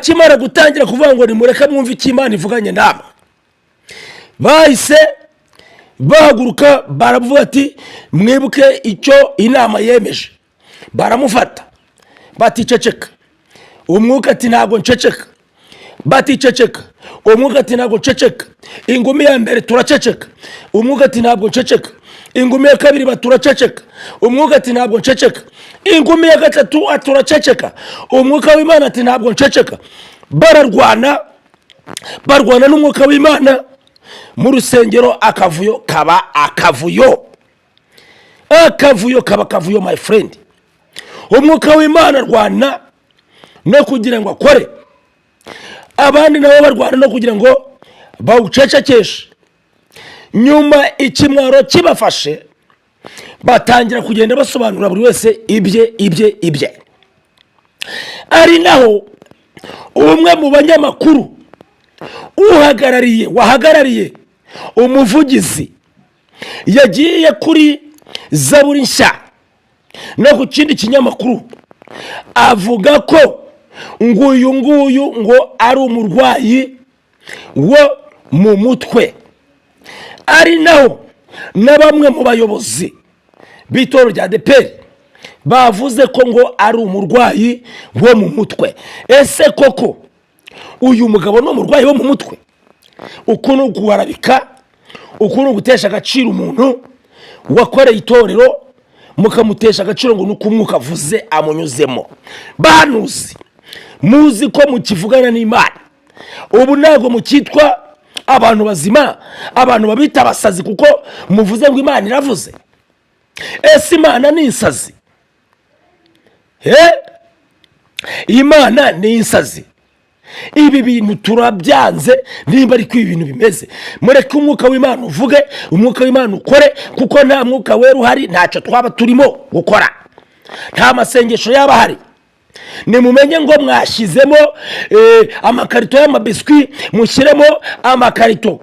akimara gutangira kuvuga ngo nimureke mwumve icyo Imana ivuganye namwe, bahise bahaguruka baravuga ati mwibuke icyo inama yemeje. Baramufata baticeceka, umwuka ati ntabwo nceceka, baticeceka, umwuka ati ntabwo nceceka. Ingumi ya mbere turaceceka, umwuka ati ntabwo nceceka. Ingumi ya kabiri baturaceceka, umwuka ati ntabwo nceceka. Ingumi ya gatatu turaceceka, umwuka w'Imana ati ntabwo nceceka. Bararwana n'umwuka w'Imana mu rusengero. Akavuyo kaba akavuyo, kaba akavuyo my friend. Umwuka w'Imana arwana no kugira ngo akore, abandi nabo barwana no kugira ngo bawucecekeshe. Nyuma ikimwaro kibafashe, batangira kugenda basobanura buri wese ibye. Ari naho umwe mu banyamakuru wahagarariye umuvugizi yagiye kuri Zaburi Nshya no ku kindi kinyamakuru, avuga ko nguyu ngo ari umurwayi wo mu mutwe. Ari naho na bamwe mu bayobozi b'Itorero rya ADEPR bavuze ko ngo ari umurwayi wo mu mutwe. Ese koko uyu mugabo no umurwayi wo mu mutwe? Ukuntu guharabika, ukuntu gutesha agaciro umuntu wakoreye itorero, mukamutesha agaciro ngo nuko umwuka avuze amunyuzemo. Banuzi muzi ko mukivugana n'Imana, ubu ntago mukitwa abantu bazima, abantu babita abasazi kuko muvuze ngo Imana iravuze. Ese Imana ni insazi? Imana ni insazi? Ibi bintu turabyanze. Nimba ari ko ibintu bimeze, mureke umwuka w'Imana uvuge, umwuka w'Imana ukore, kuko nta mwuka wera uhari ntacyo twaba turimo gukora, nta masengesho yaba hari. Nimumenye ngo mwashyizemo amakarito y'amabiswi, mushyiremo amakarito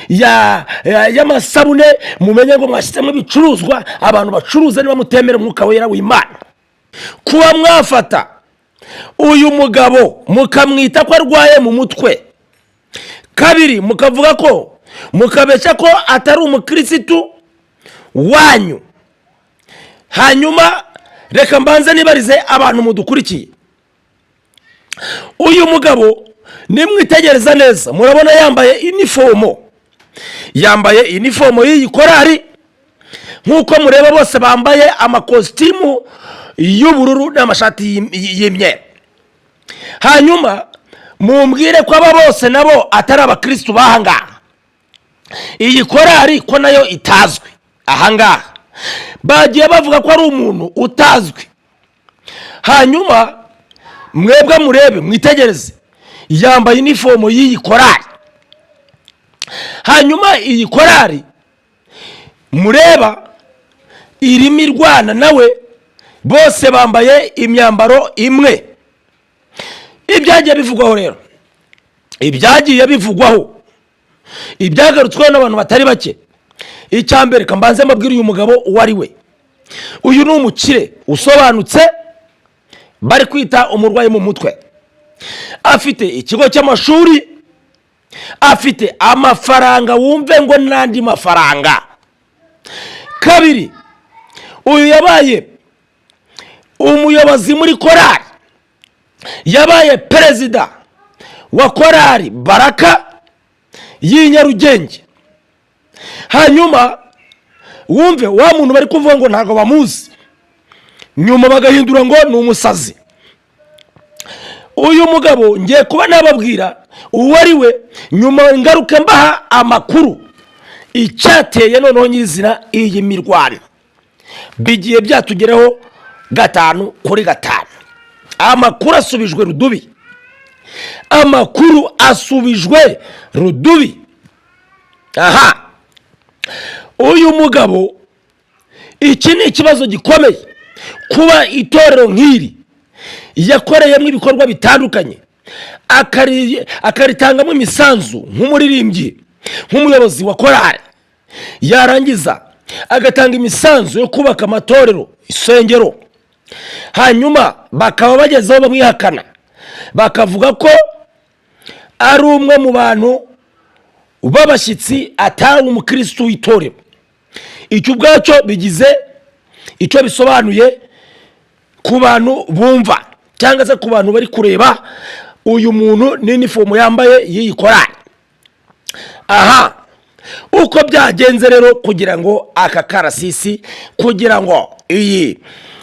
y'amasabune, mumenye ngo mwashyizemo ibicuruzwa abantu bacuruza niba mutemera umwuka wera w'Imana. Kuba mwafata uyu mugabo mukamwita ko arwaye mu mutwe, kabiri mukavuga ko, mukabeshya ko atari umukirisitu wanyu, hanyuma reka mbanze nibarize abantu mudukurikiye. Uyu mugabo nimwitegereza neza murabona yambaye inifomo y'iyi korari, nkuko mureba bose bambaye amakositimu y'ubururu n'amashati y'imyeru. Hanyuma mumbwire ko aba bose nabo atari abakristo bahangaha. Iyi korari ko nayo itazwi ahangaha, bagiye bavuga ko ari umuntu utazwi. Hanyuma mwebwe murebe mwitegereze, yambaye inifomo y'iyi korari. Hanyuma iyi korari mureba irimo irwana nawe, bose bambaye imyambaro imwe. Ibyagiye bivugwaho rero, ibyagiye bivugwaho, ibyagarutsweho n'abantu batari bake. Icyambere kambanze mabwira uyu mugabo uwo ari we. Uyu ni umukire usobanutse bari kwita umurwayi mu mutwe. Afite ikigo cy'amashuri, afite amafaranga, wumve ngo n'andi mafaranga. Kabiri, uyu yabaye umuyobozi muri korari, yabaye perezida wa korari Baraka y'i Nyarugenge. Hanyuma wumve wa muntu bari kuvuga ngo ntago bamuzi, nyuma bagahindura ngo ni umusazi. Uyu mugabo ngiye kuba nababwira uwo ari we, nyuma ngaruke mbaha amakuru icyateye noneho nyirizina iyi mirwano. Bigiye byatugereho 5-5. Amakuru asubijwe rudubi, amakuru asubijwe rudubi. Aha, uyu mugabo, iki ni ikibazo gikomeye kuba itorero nk'iri yakoreyemo ibikorwa bitandukanye, akaritangamo imisanzu nk'umuririmbyi, nk'umuyobozi wa korari, yarangiza agatanga imisanzu yo kubaka amatorero, isengero, hanyuma bakaba bagezeho bamwihakana, bakavuga ko ari umwe mu bantu b'abashyitsi atari umukristo w'itorero. Icyo ubwacyo bigize icyo bisobanuye ku bantu bumva cyangwa se ku bantu bari kureba uyu muntu n'inifomo yambaye y'iyi korali. Aha uko byagenze rero kugira ngo aka karasisi, kugira ngo iyi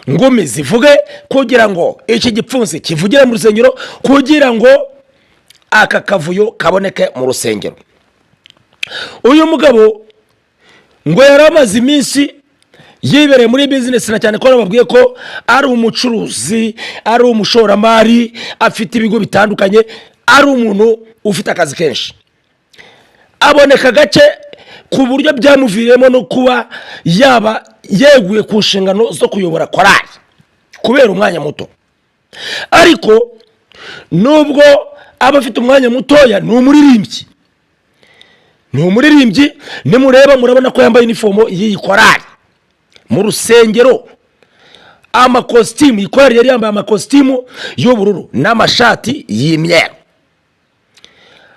ngumi zivuge, kugira ngo iki gipfunsi kivugire mu rusengero, kugira ngo aka kavuyo kaboneke mu rusengero. Uyu mugabo ngo yaramaze iminsi yibereye muri business, na cyane ko nababwiye ko ari umucuruzi, ari umushoramari, afite ibigo bitandukanye, ari umuntu ufite akazi kenshi. Aboneka gake ku buryo byamuviriyemo no kuba yaba yeguye ku nshingano zo kuyobora korali kubera umwanya muto. Ariko nubwo aba afite umwanya mutoya, ni umuririmbyi, nimureba murabona ko yambaye uniform y'iyi korali mu rusengero. Amakositimu, ikorari yari yambaye amakositimu y'ubururu n'amashati y'imyeru.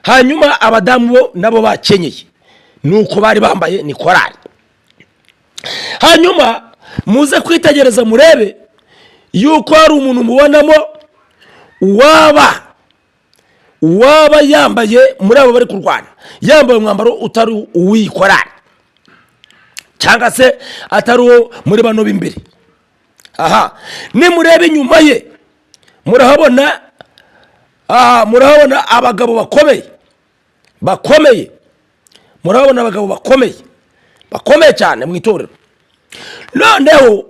Hanyuma abadamu bo nabo bakenyeye nuko bari bambaye ni korali. Hanyuma muze kwitegereza murebe yuko hari umuntu mubonamo waba yambaye, muri abo bari kurwana, yambaye umwambaro utari uw'iyi korali cyangwa se atari uwo muri bano b'imbere. Aha nimurebe inyuma ye murahabona abagabo bakomeye, murabona abagabo bakomeye cyane mu itorero. Noneho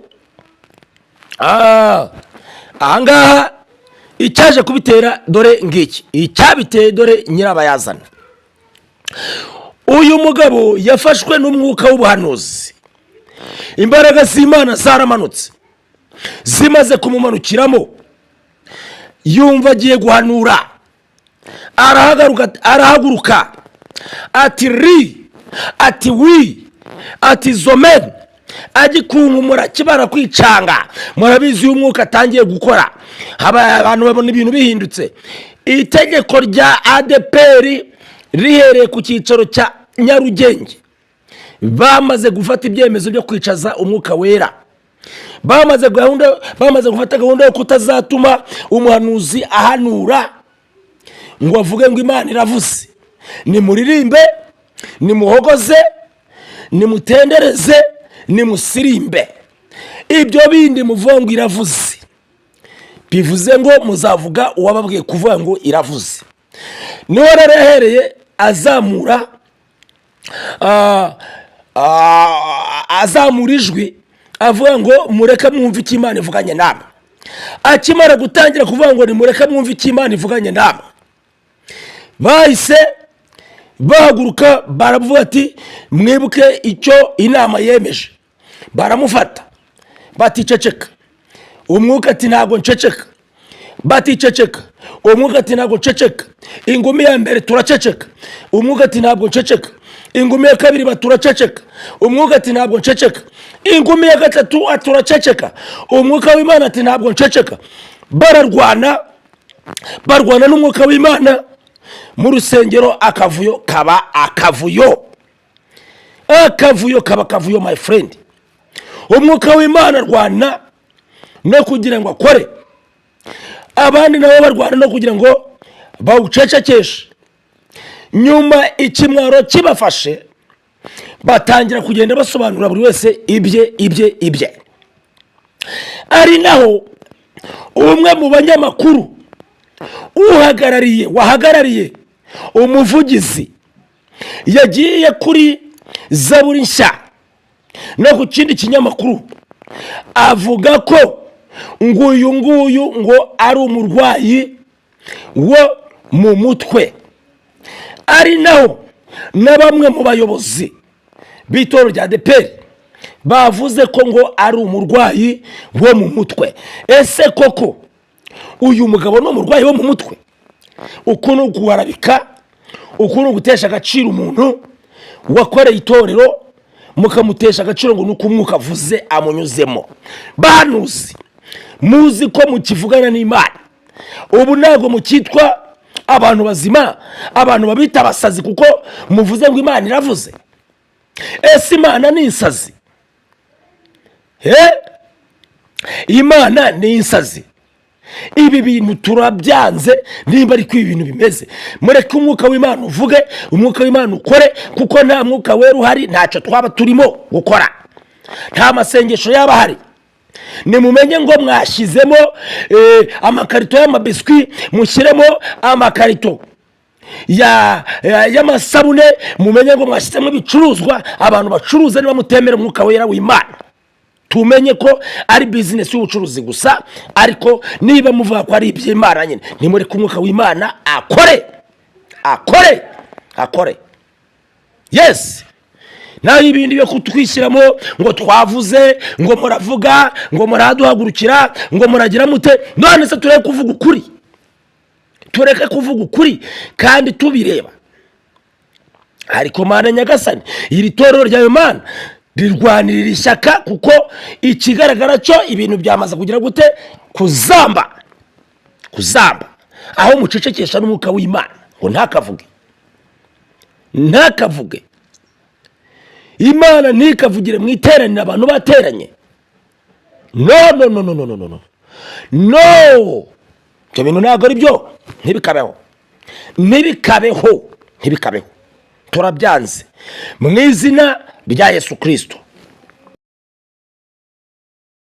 ahangaha icyaje kubitera dore ngiki, icyabiteye dore nyirabayazana. Uyu mugabo yafashwe n'umwuka w'ubuhanuzi, imbaraga z'Imana zaramanutse, zimaze kumumanukiramo, yumva agiye guhanura. Arahaguruka ati ati zomen, agikunkumura kibara kwicanga. Murabizi uyu mwuka atangiye gukora, abantu babona ibintu bihindutse. Itegeko rya ADPR rihereye ku cyicaro cya Nyarugenge bamaze gufata ibyemezo byo kwicaza umwuka wera. Bamaze gufata gahunda yo kutazatuma umuhanuzi ahanura ngo avuge ngo Imana iravuze. Nimuririmbe, nimuhogoze, nimutendereze, nimusirimbe, ibyo bindi muvuga ngo iravuze, bivuze ngo muzavuga uwababwiye kuvuga ngo iravuze. Niwe rero yahereye azamura ijwi avuga ngo mureke mwumve icyo Imana ivuganye namwe. Akimara gutangira kuvuga ngo nimureke mwumve icyo Imana ivuganye namwe, bahise bahaguruka baravuga ati mwibuke icyo inama yemeje. Baramufata baticeceka, umwuka ati ntabwo nceceka, baticeceka, umwuka ati ntabwo nceceka. Ingumi ya mbere turaceceka, umwuka ati ntabwo nceceka. Ingumi ya kabiri baturaceceka, umwuka ati ntabwo nceceka. Ingumi ya gatatu turaceceka, umwuka w'Imana ati ntabwo nceceka. Bararwana n'umwuka w'Imana mu rusengero. Akavuyo kaba akavuyo my friend. Umwuka w'Imana arwana no kugira ngo akore, abandi nabo barwana no kugira ngo bawucecekeshe. Nyuma ikimwaro kibafashe, batangira kugenda basobanura buri wese ibye. Ari naho umwe mu banyamakuru wahagarariye umuvugizi yagiye kuri Zaburi Nshya no ku kindi kinyamakuru avuga ko nguyu ngo ari umurwayi wo mu mutwe. Ari naho na bamwe mu bayobozi b'itorero rya ADPR bavuze ko ngo ari umurwayi wo mu mutwe. Ese koko uyu mugabo ni umurwayi wo mu mutwe? Ukuntu guharabika, ukuntu gutesha agaciro umuntu wakoreye itorero, mukamutesha agaciro ngo nuko umwuka avuze amunyuzemo. Bahanuzi muzi ko mukivugana n'Imana, ubu ntabwo mukitwa abantu bazima, abantu babita abasazi kuko muvuze ngo Imana iravuze. Ese Imana ni insazi? Imana ni insazi? Ibi bintu turabyanze. Nimba ariko ibi bintu bimeze, mureke umwuka w'Imana uvuge, umwuka w'Imana ukore, kuko nta mwuka wera uhari ntacyo twaba turimo gukora, nta masengesho yaba ahari. Nimumenye ngo mwashyizemo amakarito y'amabiswi, mushyiremo amakarito y'amasabune, mumenye ngo mwashyizemo ibicuruzwa abantu bacuruza niba mutemera umwuka wera w'Imana. Tumenye ko ari business y'ubucuruzi gusa, ariko niba muvuga ko ari iby'Imana nyine, nimureke umwuka w'Imana akore. Yes. Naho ibindi byo kutwishyiramo ngo twavuze, ngo muravuga, ngo muraduhagurukira, ngo muragira mute, none se tureke kuvuga ukuri kandi tubireba. Ariko Mana Nyagasani, iri torero ryawe Mana rirwanirira ishyaka, kuko ikigaragara cyo ibintu byamaze kugira gute, kuzamba, aho mucecekesha n'umwuka w'Imana ngo ntakavuge. Imana ntikavugire mu iteraniro abantu bateranye. No. Ibyo bintu ntabwo ari byo, ntibikabeho. Turabyanze mu izina rya Yesu Kristo.